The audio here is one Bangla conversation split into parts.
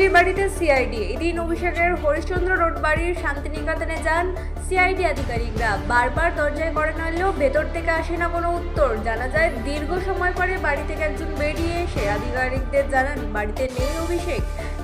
অভিষেকের বাড়িতে সিআইডি। এদিন অভিষেকের হরিশ্চন্দ্র রোড বাড়ির শান্তিনিকেতনে যান সিআইডি আধিকারিকরা। বারবার দরজায় কড়া নাড়লেও ভেতর থেকে আসে না কোনো উত্তর। জানা যায় দীর্ঘ সময় পরে বাড়ি থেকে একজন বেরিয়ে এসে আধিকারিকদের জানান বাড়িতে নেই অভিষেক।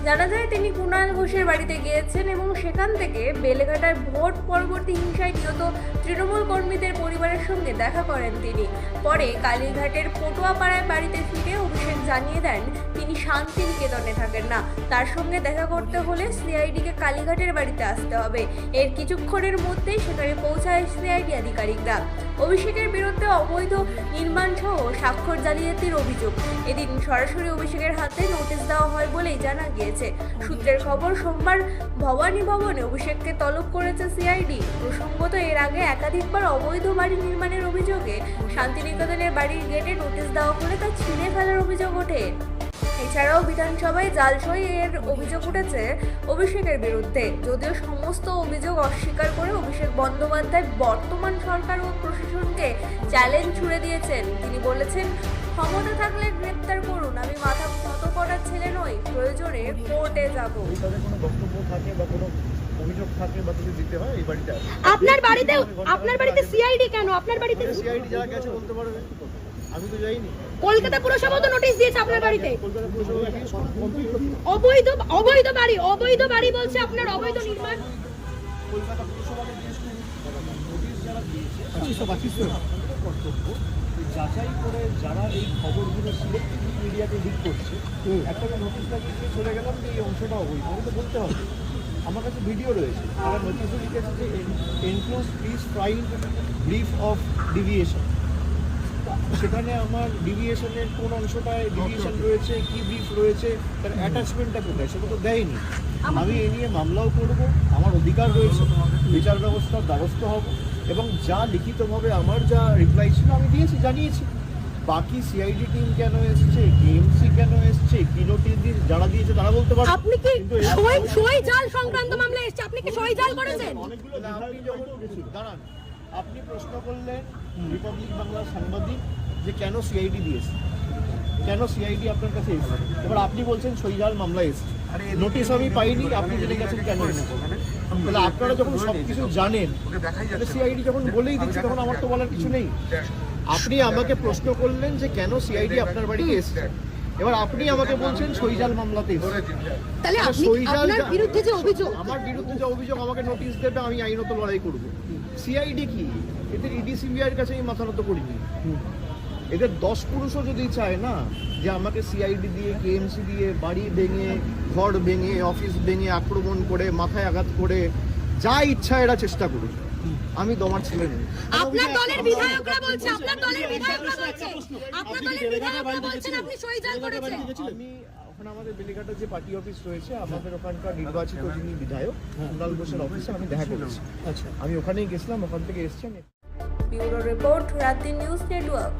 জানা যায় তিনি কুণাল ঘোষের বাড়িতে গিয়েছেন এবং সেখান থেকে বেলেঘাটায় ভোট পরবর্তী হিংসায় নিহত তৃণমূল কর্মীদের পরিবারের সঙ্গে দেখা করেন তিনি। পরে কালীঘাটের পটুয়াপাড়ায় বাড়িতে ফিরে অভিষেক জানিয়ে দেন তিনি শান্তিনিকেতনে থাকেন না, তার সঙ্গে দেখা করতে হলে সিআইডিকে কালীঘাটের বাড়িতে আসতে হবে। এর কিছুক্ষণের মধ্যেই সেখানে পৌঁছায় সিআইডি আধিকারিকরা। অভিষেকের বিরুদ্ধে অবৈধ নির্মাণ সহ স্বাক্ষর জালিয়াতির অভিযোগ। এদিন সরাসরি অভিষেকের হাতে নোটিশ দেওয়া হয় বলেই জানা গিয়েছে। সূত্রের খবর, সোমবার ভবানী ভবনে অভিষেককে তলব করেছে সিআইডি। প্রসঙ্গত এর আগে একাধিকবার অবৈধ বাড়ি নির্মাণের অভিযোগে শান্তিনিকেতনের বাড়ির গেটে নোটিশ দেওয়া হলে তা ছিঁড়ে ফেলার অভিযোগ ওঠে। এছাড়াও বিধানসভায় জালসই এর অভিযোগ উঠেছে অভিষেকের বিরুদ্ধে। যদিও সমস্ত অভিযোগ অস্বীকার করে অভিষেক বন্দ্যোপাধ্যায় বর্তমান সরকার ও প্রশাসনকে চ্যালেঞ্জ ছুড়ে দিয়েছেন। তিনি বলেছেন, ক্ষমতা থাকলে গ্রেপ্তার করুন, আমি মাথা নত করার ছেলে নই, প্রয়োজনে কোর্টে যাব। আপনার বাড়িতে সিআইডি কেন? আপনার বাড়িতে সিআইডি যারা গেছে বলতে পারবে, আমি তো যাইনি। কলকাতা পুরসভা তো নোটিশ দিয়েছে আপনার বাড়িতে। কলকাতা পুরসভা কি কমপ্লিট করতে? অবৈধ বাড়ি বলছে আপনার অবৈধ নির্মাণ। কলকাতা পুরসভাকে জিজ্ঞেস করুন, নোটিশ যারা দিয়েছে আমাদের কর্তব্য যাচাই করে যারা এই খবরগুলো সিলেক্টিভ মিডিয়াতে লিক করছে। একটা নোটিশ লাগিয়ে চলে গেলাম যে এই অংশটা অবৈধ, আমি তো বলতে হবে। আমার কাছে ভিডিও রয়েছে, তারা নোটিশও লিখেছে যে enclose please file brief of deviation. সেখানে আমার ডিভিয়েশনের কোন অংশটায় ডিভিয়েশন রয়েছে, কি ব্রিফ রয়েছে, তার অ্যাটাচমেন্টটা কোথায়, সেটা তো দেয়নি। আমি এ নিয়ে মামলাও করব, আমার অধিকার রয়েছে, বিচার ব্যবস্থার দ্বারস্থ হব এবং যা লিখিতভাবে আমার যা রিপ্লাই ছিল আমি দিয়েছি, জানিয়েছি। বাকি সিআইডি টিম কেন এসছে, কেএমসি কেন এসছে, কি নোটিশ যারা দিয়েছে তারা বলতে পারে। আপনি কি সই জাল সংক্রান্ত মামলা এসেছে, আপনি কি সই জাল করেছেন? অনেকগুলো দাঁড়ান, আপনি প্রশ্ন করলেন রিপাবলিক বাংলার সাংবাদিক যে কেন সিআইডি দিয়েছে, কেন সিআইডি আপনার কাছে এসেছে। এবার আপনি বলছেন সইজাল মামলা এসেছে, নোটিশ আমি পাইনি, আপনি জেনে গেছেন কেন এসেছে। তাহলে আপনারা যখন সব কিছু জানেন, সিআইডি যখন বলেই দিচ্ছে তখন আমার তো বলার কিছু নেই। আপনি আমাকে প্রশ্ন করলেন যে কেন সিআইডি আপনার বাড়িতে এসেছে, এবার আপনি আমাকে বলছেন সইজাল মামলাতে এসেছে। তাহলে আপনার বিরুদ্ধে যে অভিযোগ, আমার বিরুদ্ধে যে অভিযোগ, আমাকে নোটিশ দেবে, আমি আইনত লড়াই করব। সিআইডি কি, এদের ইডি সিবিআইয়ের কাছে আমি মাথা নত করিনি। এদের 10 পুরুষও যদি চায় না যে আমাকে সিআইডি দিয়ে, কেএমসি দিয়ে বাড়ি ভেঙে, ঘর ভেঙে, অফিস ভেঙে, আক্রমণ করে, মাথায় আঘাত করে, যা ইচ্ছা এরা চেষ্টা করুক, আমি তোমার ছেলে নই। আপনার দলের বিধায়করা বলছে, আপনার দলের বিধায়করা বলছেন আপনি সই জাল করেছেন। আমি ওখানে আমাদের বেলেঘাটার যে পার্টি অফিস রয়েছে, আমাদের ওখানকার নির্বাচিত যিনি বিধায়ক কুণাল ঘোষের অফিসে আমি দেখা করেছি। আচ্ছা, আমি ওখানেই গেছিলাম, ওখান থেকে এসেছি আমি। ব্যুরো রিপোর্ট, রাত দিন নিউজ নেটওয়ার্ক।